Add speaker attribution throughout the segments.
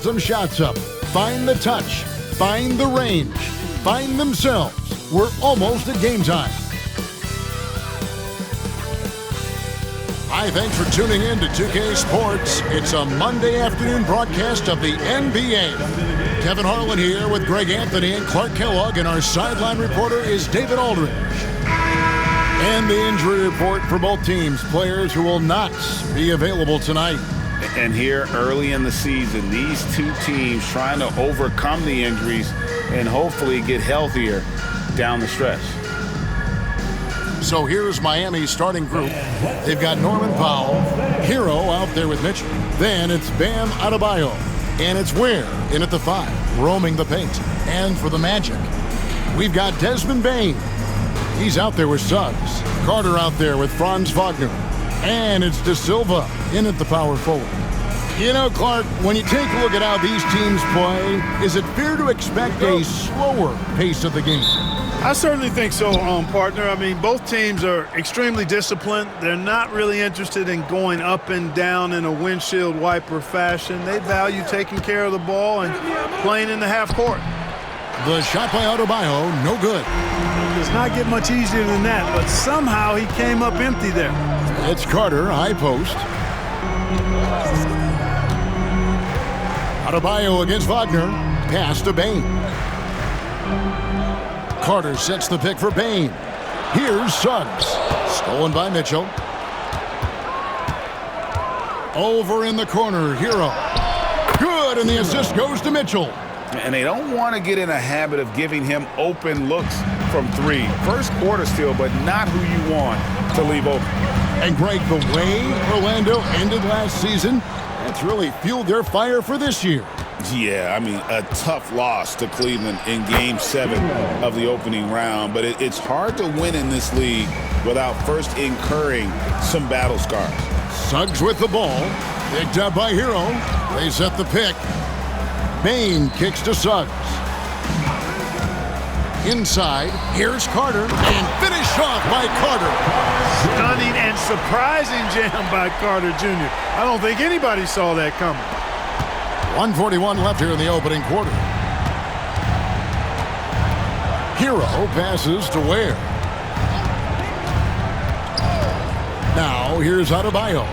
Speaker 1: Some shots up. Find the touch. Find the range. Find themselves. We're almost at game time. Hi, thanks for tuning in to 2K Sports. It's a Monday afternoon broadcast of the NBA. Kevin Harlan here with Greg Anthony and Clark Kellogg, and our sideline reporter is David Aldridge. And the injury report for both teams, players who will not be available tonight.
Speaker 2: And here early in the season, these two teams trying to overcome the injuries and hopefully get healthier down the stretch.
Speaker 1: So here's Miami's starting group. They've got Norman Powell, Hero out there with Mitchell. Then it's Bam Adebayo. And it's Ware in at the 5, roaming the paint. And for the Magic, we've got Desmond Bane. He's out there with Suggs. Carter out there with Franz Wagner. And it's De Silva in at the power forward. You know, Clark, when you take a look at how these teams play, is it fair to expect a slower pace of the game?
Speaker 3: I certainly think so, partner. I mean, both teams are extremely disciplined. They're not really interested in going up and down in a windshield wiper fashion. They value taking care of the ball and playing in the half court.
Speaker 1: The shot by Adebayo, no good.
Speaker 3: It does not get much easier than that, but somehow he came up empty there.
Speaker 1: It's Carter, high post. Adebayo against Wagner. Pass to Bane. Carter sets the pick for Bane. Here's Suggs. Stolen by Mitchell. Over in the corner, Hero. Good, and the assist goes to Mitchell.
Speaker 2: And they don't want to get in a habit of giving him open looks from 3. First quarter still, but not who you want to leave open.
Speaker 1: And Greg, the way Orlando ended last season, that's really fueled their fire for this year.
Speaker 2: Yeah, I mean, a tough loss to Cleveland in Game 7 of the opening round. But it's hard to win in this league without first incurring some battle scars.
Speaker 1: Suggs with the ball. Picked up by Hero. They set the pick. Bane kicks to Suggs. Inside, here's Carter, and finished off by Carter.
Speaker 3: Stunning and surprising jam by Carter Jr. I don't think anybody saw that coming.
Speaker 1: 1:41 left here in the opening quarter. Hero passes to Ware. Now here's Adebayo.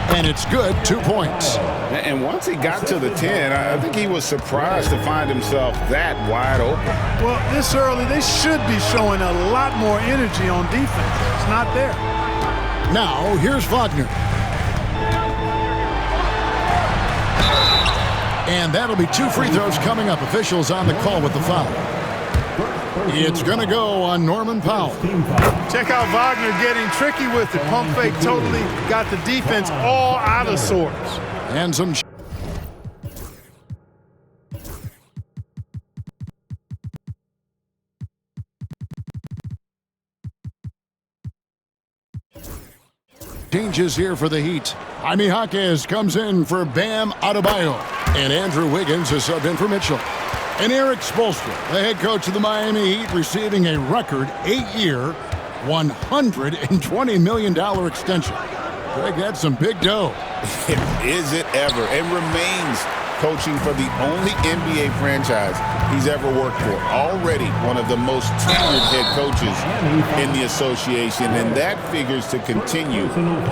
Speaker 1: And it's good, 2 points.
Speaker 2: And once he got to the 10, I think he was surprised to find himself that wide open.
Speaker 3: Well, this early, they should be showing a lot more energy on defense. It's not there.
Speaker 1: Now, here's Wagner. And that'll be 2 free throws coming up. Officials on the call with the foul. It's going to go on Norman Powell.
Speaker 3: Check out Wagner getting tricky with it. Pump fake totally got the defense all out of sorts.
Speaker 1: And some changes here for the Heat. Jaime Jaquez comes in for Bam Adebayo. And Andrew Wiggins is subbed in for Mitchell. And Eric Spoelstra, the head coach of the Miami Heat, receiving a record 8-year, $120 million extension. Greg, that's some big dough.
Speaker 2: Is it ever? And remains coaching for the only NBA franchise he's ever worked for. Already one of the most tenured head coaches in the association, and that figures to continue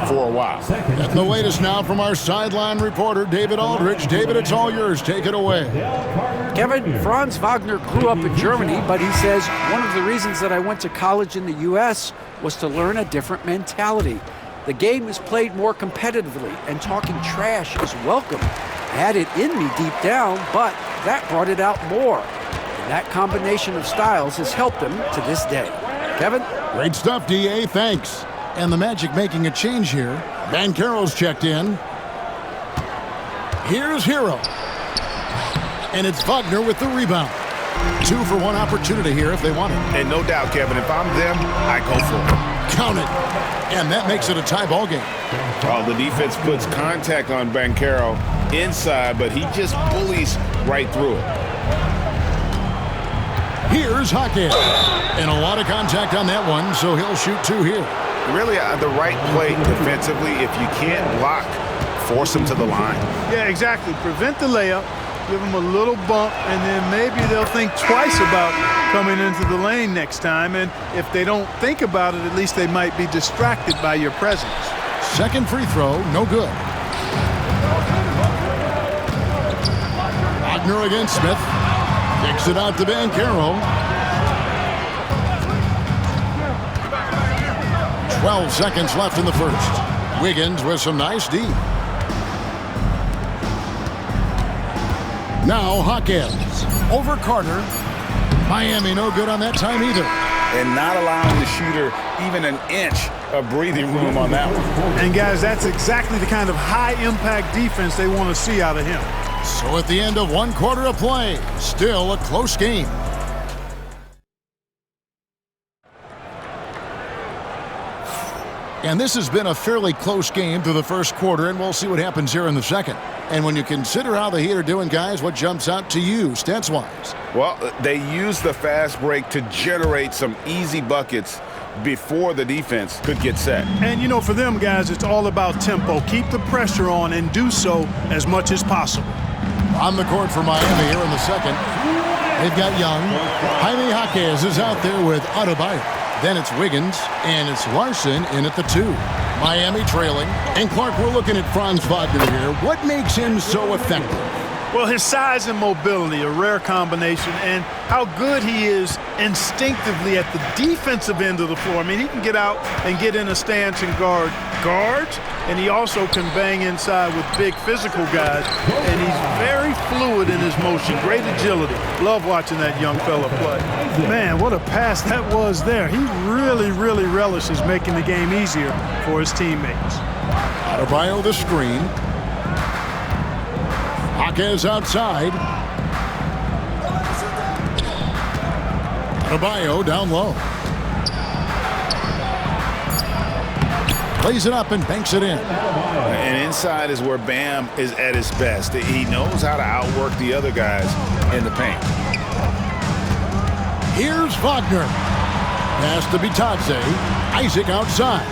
Speaker 2: for a while.
Speaker 1: And the latest now from our sideline reporter, David Aldridge. David, it's all yours. Take it away.
Speaker 4: Kevin, Franz Wagner grew up in Germany, but he says one of the reasons that I went to college in the U.S. was to learn a different mentality. The game is played more competitively, and talking trash is welcome. I had it in me deep down, but that brought it out more. And that combination of styles has helped him to this day. Kevin?
Speaker 1: Great stuff, D.A. Thanks. And the Magic making a change here. Banchero's checked in. Here's Hero. And it's Wagner with the rebound. 2 for 1 opportunity here if they want it.
Speaker 2: And no doubt, Kevin, if I'm them, I go for it.
Speaker 1: Count it. And that makes it a tie ball game.
Speaker 2: Well, the defense puts contact on Banchero inside, but he just bullies right through it.
Speaker 1: Here's Jaquez. And a lot of contact on that one, so he'll shoot 2 here.
Speaker 2: Really the right play defensively. If you can't block, force him to the line.
Speaker 3: Yeah, exactly. Prevent the layup, give them a little bump, and then maybe they'll think twice about coming into the lane next time. And if they don't think about it, at least they might be distracted by your presence.
Speaker 1: Second free throw, no good. Wagner against Smith. Kicks it out to Banchero. 12 seconds left in the first. Wiggins with some nice D. Now Hawkins over Carter. Miami no good on that time either.
Speaker 2: And not allowing the shooter even an inch of breathing room on that one.
Speaker 3: And guys, that's exactly the kind of high-impact defense they want to see out of him.
Speaker 1: So at the end of one quarter of play, still a close game. And this has been a fairly close game through the first quarter, and we'll see what happens here in the second. And when you consider how the Heat are doing, guys, what jumps out to you, stats-wise?
Speaker 2: Well, they use the fast break to generate some easy buckets before the defense could get set.
Speaker 3: And, you know, for them, guys, it's all about tempo. Keep the pressure on and do so as much as possible.
Speaker 1: On the court for Miami here in the second. They've got Young. Jaime Jaquez is out there with Adebayo. Then it's Wiggins, and it's Larson in at the 2. Miami trailing. And Clark, we're looking at Franz Wagner here. What makes him so effective?
Speaker 3: Well, his size and mobility, a rare combination, and how good he is instinctively at the defensive end of the floor. I mean, he can get out and get in a stance and guard guards, and he also can bang inside with big physical guys, and he's very fluid in his motion, great agility. Love watching that young fella play. Man, what a pass that was there. He really, really relishes making the game easier for his teammates.
Speaker 1: Adebayo the screen. Jaquez outside. Adebayo down low. Plays it up and banks it in.
Speaker 2: And inside is where Bam is at his best. He knows how to outwork the other guys in the paint.
Speaker 1: Here's Wagner. Pass to Bitadze. Isaac outside.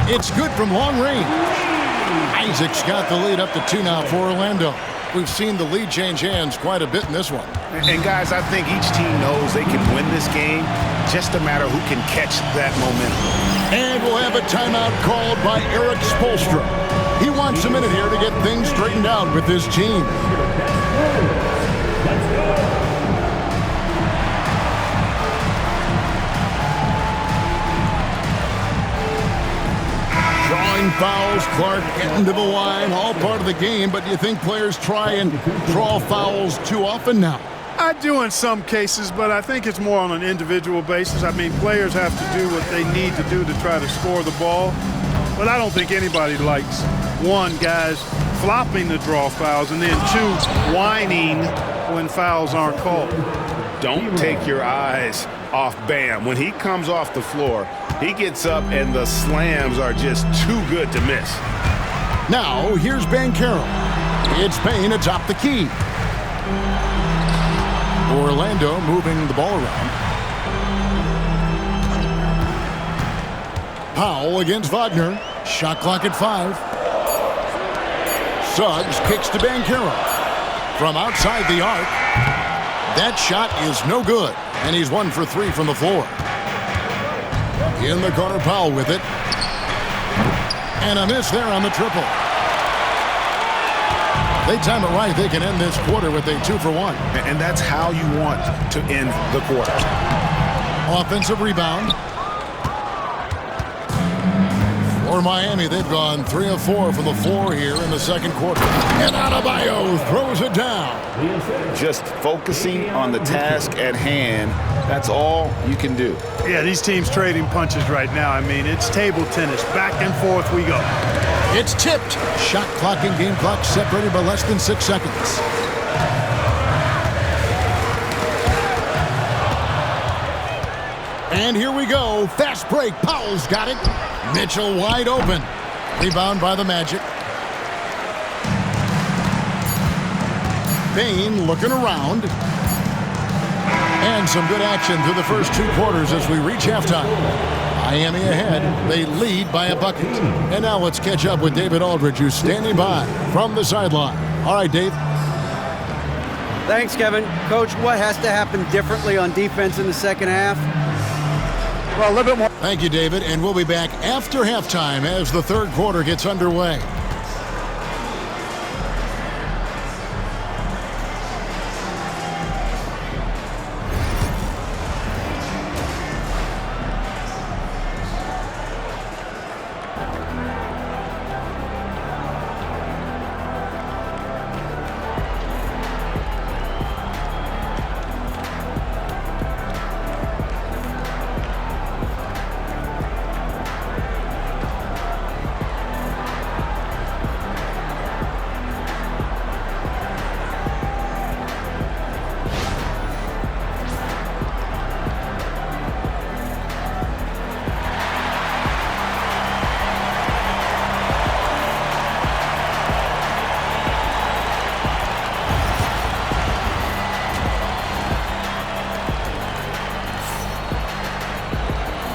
Speaker 1: It's good from long range. Isaac's got the lead up to 2 now for Orlando. We've seen the lead change hands quite a bit in this one.
Speaker 2: And guys, I think each team knows they can win this game, just a matter who can catch that momentum.
Speaker 1: And we'll have a timeout called by Eric Spoelstra. He wants a minute here to get things straightened out with his team. Drawing fouls, Clark getting to the line, all part of the game, but do you think players try and draw fouls too often now?
Speaker 3: I do in some cases, but I think it's more on an individual basis. I mean, players have to do what they need to do to try to score the ball, but I don't think anybody likes, one, guys flopping the draw fouls, and then two, whining when fouls aren't called.
Speaker 2: Don't take your eyes off Bam. When he comes off the floor, he gets up and the slams are just too good to miss.
Speaker 1: Now, here's Banchero. It's Payne atop the key. Orlando moving the ball around. Powell against Wagner. Shot clock at 5. Suggs kicks to Banchero. From outside the arc. That shot is no good, and he's 1 for 3 from the floor. In the corner, Powell with it. And a miss there on the triple. They time it right, they can end this quarter with a 2 for 1.
Speaker 2: And that's how you want to end the quarter.
Speaker 1: Offensive rebound. For Miami, they've gone 3 of 4 from the floor here in the second quarter. And Adebayo throws it down.
Speaker 2: Just focusing on the task at hand, that's all you can do.
Speaker 3: Yeah, these teams trading punches right now. I mean, it's table tennis. Back and forth we go.
Speaker 1: It's tipped. Shot clock and game clock separated by less than 6 seconds. And here we go. Fast break. Powell's got it. Mitchell wide open. Rebound by the Magic. Payne looking around. And some good action through the first 2 quarters as we reach halftime. Miami ahead. They lead by a bucket. And now let's catch up with David Aldridge, who's standing by from the sideline. All right, Dave.
Speaker 5: Thanks, Kevin. Coach, what has to happen differently on defense in the second half?
Speaker 3: Well, a little bit more.
Speaker 1: Thank you, David, and we'll be back after halftime as the third quarter gets underway.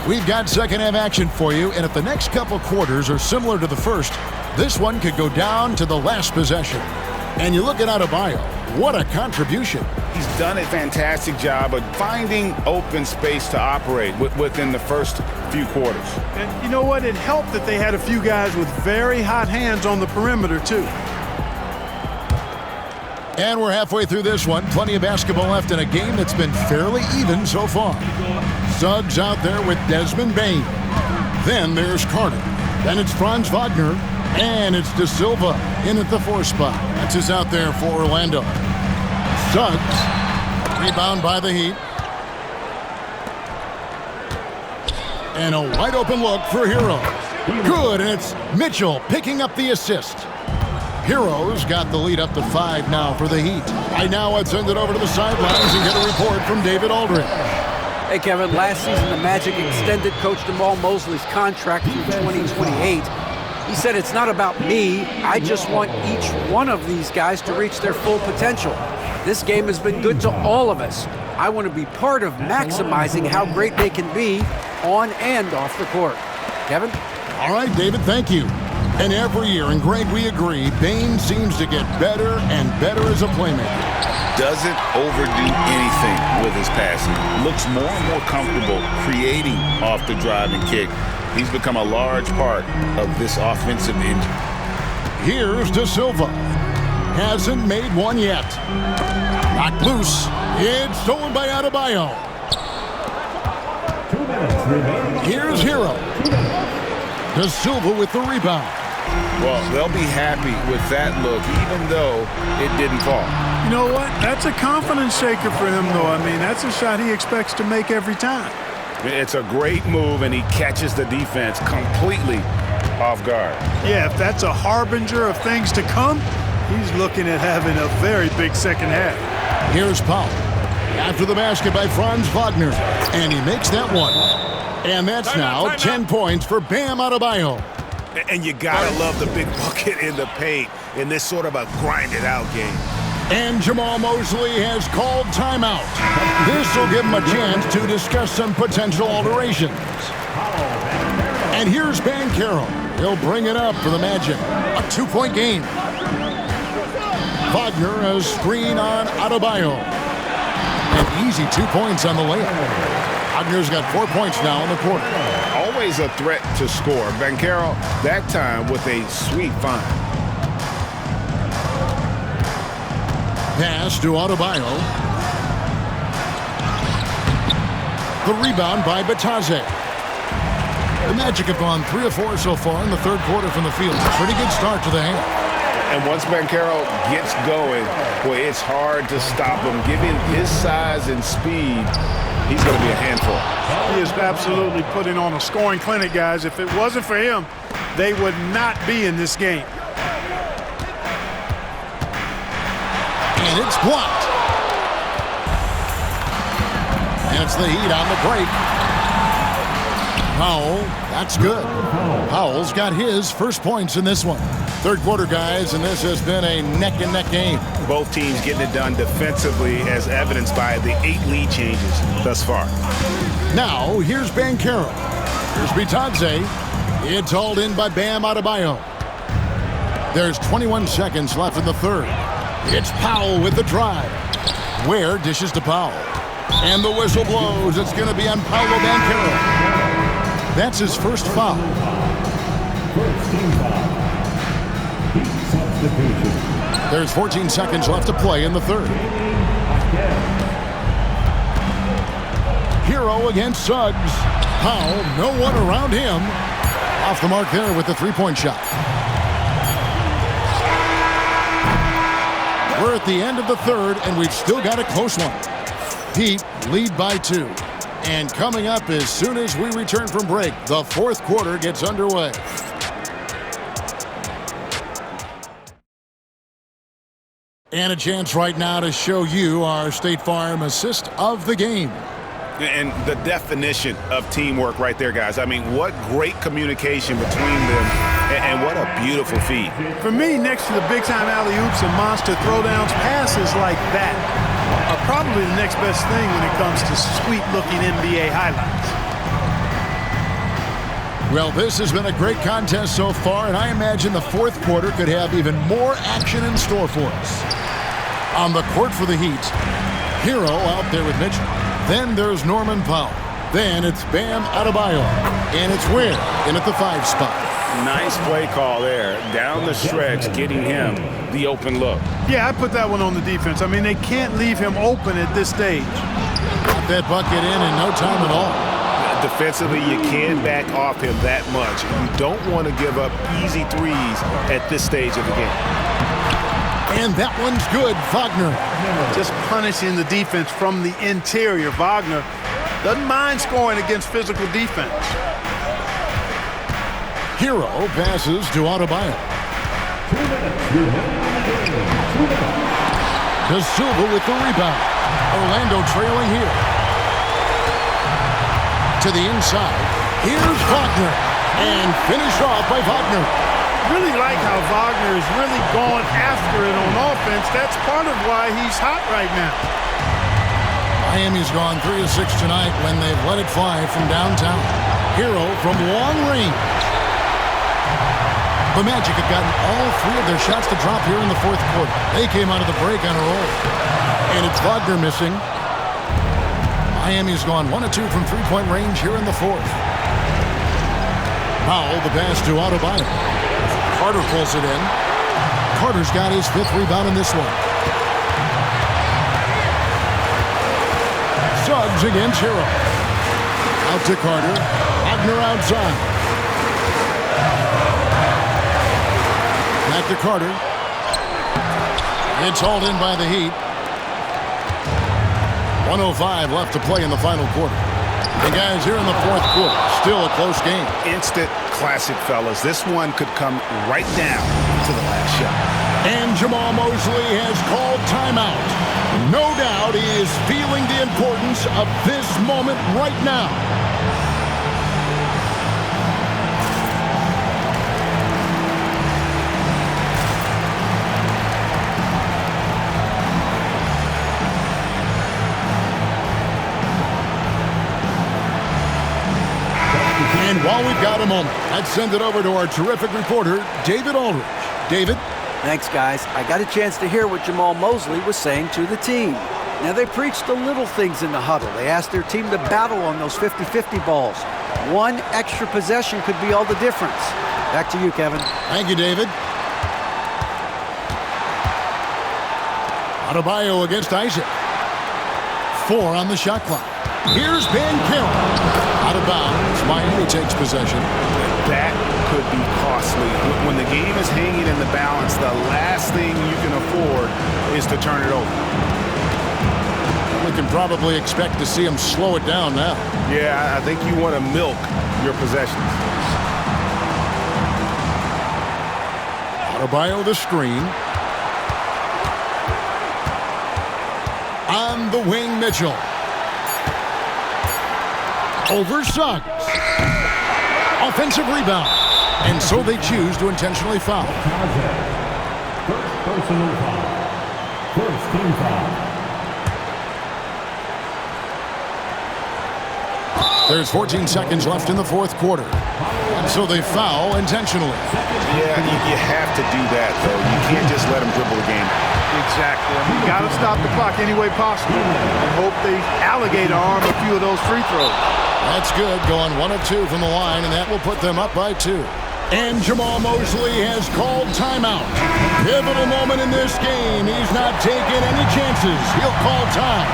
Speaker 1: We've got second half action for you, and if the next couple quarters are similar to the first, this one could go down to the last possession. And you look at Adebayo, what a contribution.
Speaker 2: He's done a fantastic job of finding open space to operate within the first few quarters.
Speaker 3: And you know what? It helped that they had a few guys with very hot hands on the perimeter, too.
Speaker 1: And we're halfway through this one. Plenty of basketball left in a game that's been fairly even so far. Suggs out there with Desmond Bain. Then there's Carter. Then it's Franz Wagner. And it's De Silva in at the 4 spot. That's who's out there for Orlando. Suggs. Rebound by the Heat. And a wide open look for Hero. Good, and it's Mitchell picking up the assist. Hero's got the lead up to 5 now for the Heat. Right now, let's send it over to the sidelines and get a report from David Aldridge.
Speaker 4: Hey, Kevin, last season the Magic extended Coach Jamal Mosley's contract through 2028. He said, it's not about me. I just want each one of these guys to reach their full potential. This game has been good to all of us. I want to be part of maximizing how great they can be on and off the court. Kevin?
Speaker 1: All right, David, thank you. And every year, and Greg, we agree, Bain seems to get better and better as a playmaker.
Speaker 2: Doesn't overdo anything with his passing. Looks more and more comfortable creating off the drive and kick. He's become a large part of this offensive engine.
Speaker 1: Here's De Silva. Hasn't made one yet. Knocked loose. It's stolen by Adebayo. Here's Hero. De Silva with the rebound.
Speaker 2: Well, they'll be happy with that look, even though it didn't fall.
Speaker 3: You know what? That's a confidence shaker for him, though. I mean, that's a shot he expects to make every time.
Speaker 2: It's a great move, and he catches the defense completely off guard.
Speaker 3: Yeah, if that's a harbinger of things to come, he's looking at having a very big second half.
Speaker 1: Here's Powell. After the basket by Franz Wagner. And he makes that one. And that's now 10 points for Bam Adebayo.
Speaker 2: And you gotta love the big bucket in the paint in this sort of a grinded-out game.
Speaker 1: And Jamal Mosley has called timeout. This will give him a chance to discuss some potential alterations. And here's Banchero. He'll bring it up for the Magic. A 2-point game. Wagner, a screen on Adebayo. An easy 2 points on the layup. Wagner's got 4 points now in the quarter.
Speaker 2: Always a threat to score. Banchero, that time with a sweet find.
Speaker 1: Pass to Adebayo. The rebound by Bataze. The Magic have gone 3 of 4 so far in the third quarter from the field. Pretty good start to the half.
Speaker 2: And once Banchero gets going, boy, it's hard to stop him. Given his size and speed, he's going to be a handful.
Speaker 3: He is absolutely putting on a scoring clinic, guys. If it wasn't for him, they would not be in this game.
Speaker 1: And it's blocked. And it's the Heat on the break. Powell, that's good. Powell's got his first points in this one. Third quarter, guys, and this has been a neck-and-neck game. Both teams getting it done defensively, as evidenced by the 8 lead changes thus far. Now, here's Banchero. Here's Bitaze. It's hauled in by Bam Adebayo. There's 21 seconds left in the third. It's Powell with the drive. Ware dishes to Powell. And the whistle blows. It's going to be on Paolo Banchero. That's his first foul.
Speaker 6: First team foul. Heat substitution.
Speaker 1: There's 14 seconds left to play in the third. Hero against Suggs. Powell, no one around him. Off the mark there with the three-point shot. We're at the end of the third, and we've still got a close one. Heat lead by 2. And coming up as soon as we return from break, the fourth quarter gets underway. And a chance right now to show you our State Farm assist of the game.
Speaker 2: And the definition of teamwork right there, guys. I mean, what great communication between them, and what a beautiful feed.
Speaker 3: For me, next to the big-time alley-oops and monster throwdowns, passes like that are probably the next best thing when it comes to sweet-looking NBA highlights.
Speaker 1: Well, this has been a great contest so far, and I imagine the fourth quarter could have even more action in store for us. On the court for the Heat, Hero out there with Mitchell. Then there's Norman Powell. Then it's Bam Adebayo. And it's Ware in at the 5 spot.
Speaker 2: Nice play call there. Down the stretch, getting him the open look.
Speaker 3: Yeah, I put that one on the defense. I mean, they can't leave him open at this stage.
Speaker 1: Got that bucket in no time at all.
Speaker 2: Defensively, you can't back off him that much. You don't want to give up easy threes at this stage of the game.
Speaker 1: And that one's good, Wagner.
Speaker 3: Just punishing the defense from the interior. Wagner doesn't mind scoring against physical defense.
Speaker 1: Hero passes to Adebayo. To Silva with the rebound. Orlando trailing here. To the inside. Here's Wagner. And finished off by Wagner.
Speaker 3: Really like how Wagner is really going after it on offense. That's part of why he's hot right now.
Speaker 1: Miami's gone 3 of 6 tonight when they've let it fly from downtown. Hero from long range. The Magic have gotten all 3 of their shots to drop here in the fourth quarter. They came out of the break on a roll. And it's Wagner missing. Miami's gone 1 of 2 from three-point range here in the fourth. Powell, the pass to Adebayo. Carter pulls it in. Carter's got his 5th rebound in this one. Suggs against Hero. Out to Carter. Wagner outside. Back to Carter. It's hauled in by the Heat. 1:05 left to play in the final quarter. And guys, here in the fourth quarter, still a close game.
Speaker 2: Instant classic, fellas. This one could come right down to the last shot.
Speaker 1: And Jamal Mosley has called timeout. No doubt he is feeling the importance of this moment right now. And while we've got a moment, let's send it over to our terrific reporter, David Aldridge. David?
Speaker 4: Thanks, guys. I got a chance to hear what Jamal Mosley was saying to the team. Now, they preached the little things in the huddle. They asked their team to battle on those 50-50 balls. One extra possession could be all the difference. Back to you, Kevin.
Speaker 1: Thank you, David. Adebayo against Isaac. 4 on the shot clock. Here's Banchero. Out of bounds. Miami takes possession.
Speaker 2: That could be costly. When the game is hanging in the balance, the last thing you can afford is to turn it over.
Speaker 1: We can probably expect to see him slow it down now.
Speaker 2: Yeah, I think you want to milk your possessions.
Speaker 1: Adebayo the screen. On the wing, Mitchell. Over Suggs. Offensive rebound. And so they choose to intentionally foul.
Speaker 6: First personal foul. First team foul.
Speaker 1: There's 14 seconds left in the fourth quarter. And so they foul intentionally.
Speaker 2: Yeah, you have to do that, though. You can't just let them dribble the game.
Speaker 3: Exactly. I mean, you got to stop the clock any way possible and hope they alligator arm a few of those free throws.
Speaker 1: That's good, going 1 of 2 from the line, and that will put them up by 2. And Jamal Mosley has called timeout. Pivotal moment in this game. He's not taking any chances. He'll call time.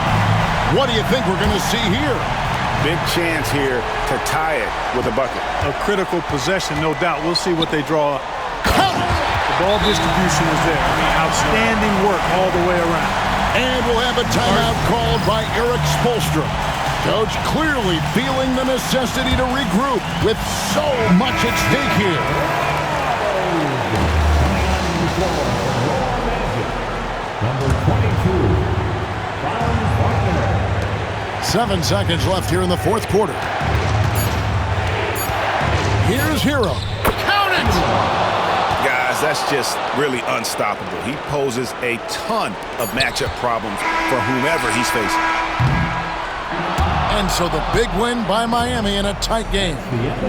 Speaker 1: What do you think we're going to see here?
Speaker 2: Big chance here to tie it with a bucket.
Speaker 3: A critical possession, no doubt. We'll see what they draw up. The ball distribution is there. I mean, outstanding work all the way around.
Speaker 1: And we'll have a timeout called by Eric Spoelstra. Coach clearly feeling the necessity to regroup with so much at stake here.
Speaker 6: Number 22,
Speaker 1: 7 seconds left here in the fourth quarter. Here's Hero. Count it!
Speaker 2: Guys, that's just really unstoppable. He poses a ton of matchup problems for whomever he's facing.
Speaker 1: And so the big win by Miami in a tight game.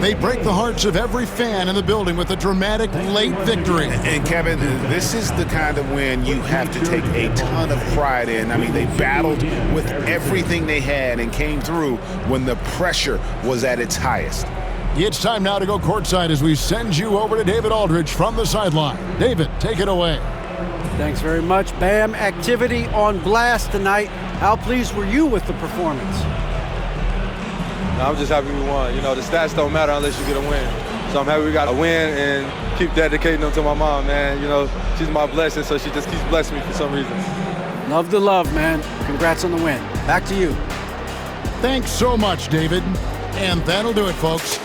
Speaker 1: They break the hearts of every fan in the building with a dramatic late victory.
Speaker 2: And Kevin, this is the kind of win you have to take a ton of pride in. I mean, they battled with everything they had and came through when the pressure was at its highest.
Speaker 1: It's time now to go courtside as we send you over to David Aldridge from the sideline. David, take it away.
Speaker 5: Thanks very much, Bam. Activity on blast tonight. How pleased were you with the performance?
Speaker 7: I'm just happy we won. You know, the stats don't matter unless you get a win. So I'm happy we got a win and keep dedicating them to my mom, man. You know, she's my blessing, so she just keeps blessing me for some reason.
Speaker 5: Love the love, man. Congrats on the win. Back to you.
Speaker 1: Thanks so much, David. And that'll do it, folks.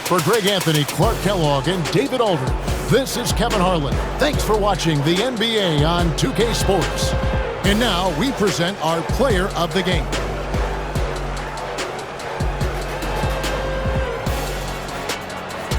Speaker 1: For Greg Anthony, Clark Kellogg, and David Aldridge, this is Kevin Harlan. Thanks for watching the NBA on 2K Sports. And now we present our player of the game.